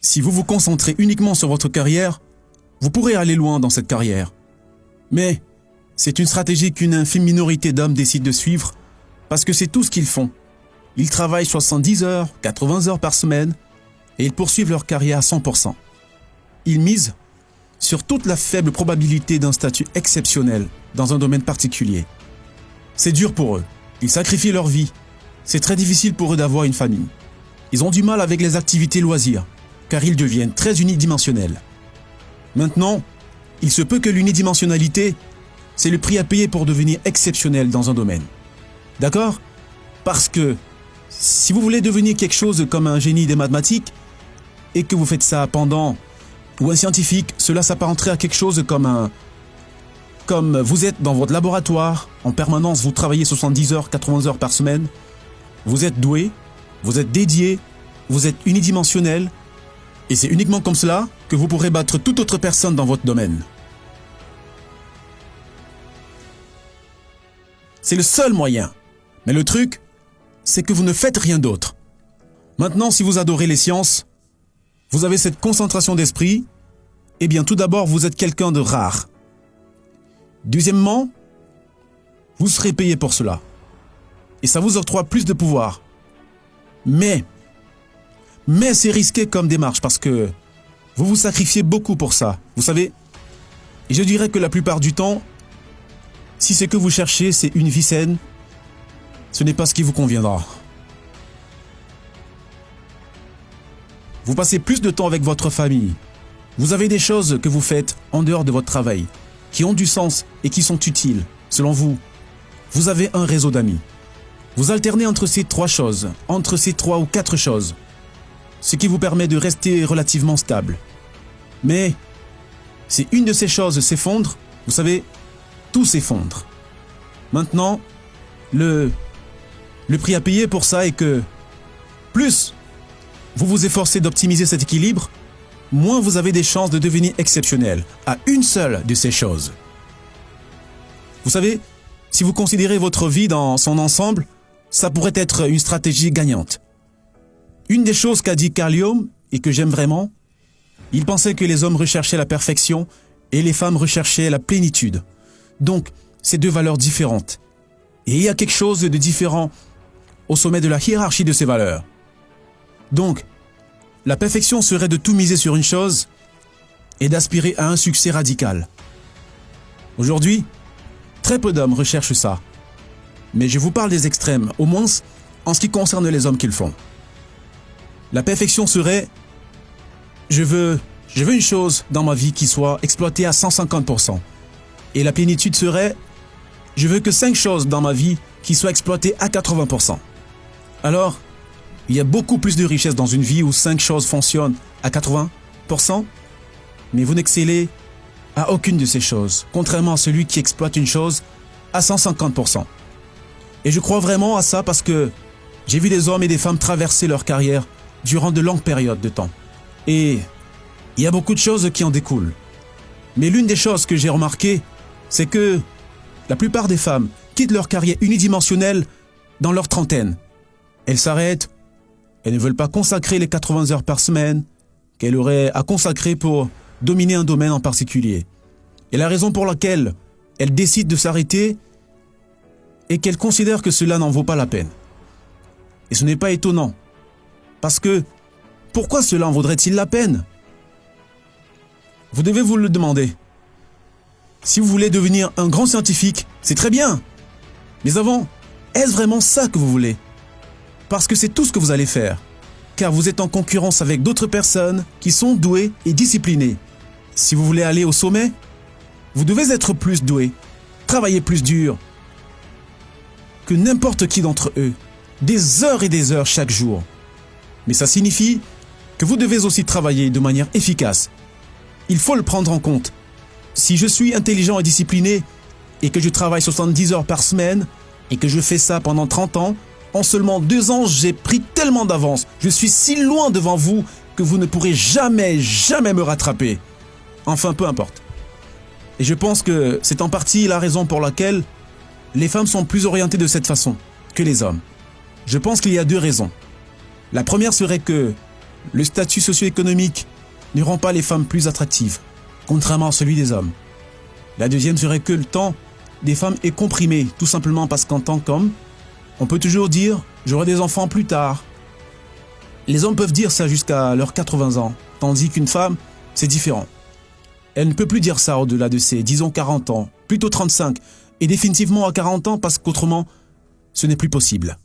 Si vous vous concentrez uniquement sur votre carrière, vous pourrez aller loin dans cette carrière. Mais c'est une stratégie qu'une infime minorité d'hommes décide de suivre parce que c'est tout ce qu'ils font. Ils travaillent 70 heures, 80 heures par semaine et ils poursuivent leur carrière à 100%. Ils misent sur toute la faible probabilité d'un statut exceptionnel dans un domaine particulier. C'est dur pour eux. Ils sacrifient leur vie. C'est très difficile pour eux d'avoir une famille. Ils ont du mal avec les activités loisirs, car ils deviennent très unidimensionnels. Maintenant, il se peut que l'unidimensionnalité, c'est le prix à payer pour devenir exceptionnel dans un domaine. D'accord ? Parce que si vous voulez devenir quelque chose comme un génie des mathématiques, et que vous faites ça pendant, ou un scientifique, cela s'apparenterait à quelque chose comme vous êtes dans votre laboratoire, en permanence vous travaillez 70 heures, 80 heures par semaine, vous êtes doué, vous êtes dédié, vous êtes unidimensionnel, et c'est uniquement comme cela que vous pourrez battre toute autre personne dans votre domaine. C'est le seul moyen. Mais le truc, c'est que vous ne faites rien d'autre. Maintenant, si vous adorez les sciences, vous avez cette concentration d'esprit, eh bien tout d'abord, vous êtes quelqu'un de rare. Deuxièmement, vous serez payé pour cela. Et ça vous octroie plus de pouvoir. Mais c'est risqué comme démarche parce que vous vous sacrifiez beaucoup pour ça. Vous savez, et je dirais que la plupart du temps, si ce que vous cherchez, c'est une vie saine, ce n'est pas ce qui vous conviendra. Vous passez plus de temps avec votre famille. Vous avez des choses que vous faites en dehors de votre travail, qui ont du sens et qui sont utiles, selon vous. Vous avez un réseau d'amis. Vous alternez entre ces 3 choses, entre ces 3 ou 4 choses, ce qui vous permet de rester relativement stable. Mais si une de ces choses s'effondre, vous savez, tout s'effondre. Maintenant, le prix à payer pour ça est que plus vous vous efforcez d'optimiser cet équilibre, moins vous avez des chances de devenir exceptionnel à une seule de ces choses. Vous savez, si vous considérez votre vie dans son ensemble, ça pourrait être une stratégie gagnante. Une des choses qu'a dit Carl Jung, et que j'aime vraiment, il pensait que les hommes recherchaient la perfection et les femmes recherchaient la plénitude. Donc, c'est 2 valeurs différentes. Et il y a quelque chose de différent au sommet de la hiérarchie de ces valeurs. Donc, la perfection serait de tout miser sur une chose et d'aspirer à un succès radical. Aujourd'hui, très peu d'hommes recherchent ça. Mais je vous parle des extrêmes, au moins en ce qui concerne les hommes qui le font. La perfection serait je veux une chose dans ma vie qui soit exploitée à 150%. Et la plénitude serait je veux que 5 choses dans ma vie qui soient exploitées à 80%. Alors, il y a beaucoup plus de richesse dans une vie où 5 choses fonctionnent à 80%, mais vous n'excellez à aucune de ces choses, contrairement à celui qui exploite une chose à 150%. Et je crois vraiment à ça parce que j'ai vu des hommes et des femmes traverser leur carrière durant de longues périodes de temps. Et il y a beaucoup de choses qui en découlent. Mais l'une des choses que j'ai remarquées, c'est que la plupart des femmes quittent leur carrière unidimensionnelle dans leur trentaine. Elles s'arrêtent, elles ne veulent pas consacrer les 80 heures par semaine qu'elles auraient à consacrer pour dominer un domaine en particulier. Et la raison pour laquelle elles décident de s'arrêter est qu'elles considèrent que cela n'en vaut pas la peine. Et ce n'est pas étonnant. Parce que, pourquoi cela en vaudrait-il la peine ? Vous devez vous le demander. Si vous voulez devenir un grand scientifique, c'est très bien. Mais avant, est-ce vraiment ça que vous voulez ? Parce que c'est tout ce que vous allez faire. Car vous êtes en concurrence avec d'autres personnes qui sont douées et disciplinées. Si vous voulez aller au sommet, vous devez être plus doué, travailler plus dur que n'importe qui d'entre eux, des heures et des heures chaque jour. Mais ça signifie que vous devez aussi travailler de manière efficace. Il faut le prendre en compte. Si je suis intelligent et discipliné et que je travaille 70 heures par semaine et que je fais ça pendant 30 ans, en seulement 2 ans, j'ai pris tellement d'avance. Je suis si loin devant vous que vous ne pourrez jamais me rattraper. Enfin, peu importe. Et je pense que c'est en partie la raison pour laquelle les femmes sont plus orientées de cette façon que les hommes. Je pense qu'il y a 2 raisons. La première serait que le statut socio-économique ne rend pas les femmes plus attractives, contrairement à celui des hommes. La deuxième serait que le temps des femmes est comprimé, tout simplement parce qu'en tant qu'homme, on peut toujours dire « j'aurai des enfants plus tard ». Les hommes peuvent dire ça jusqu'à leurs 80 ans, tandis qu'une femme, c'est différent. Elle ne peut plus dire ça au-delà de ses, disons, 40 ans, plutôt 35, et définitivement à 40 ans parce qu'autrement, ce n'est plus possible.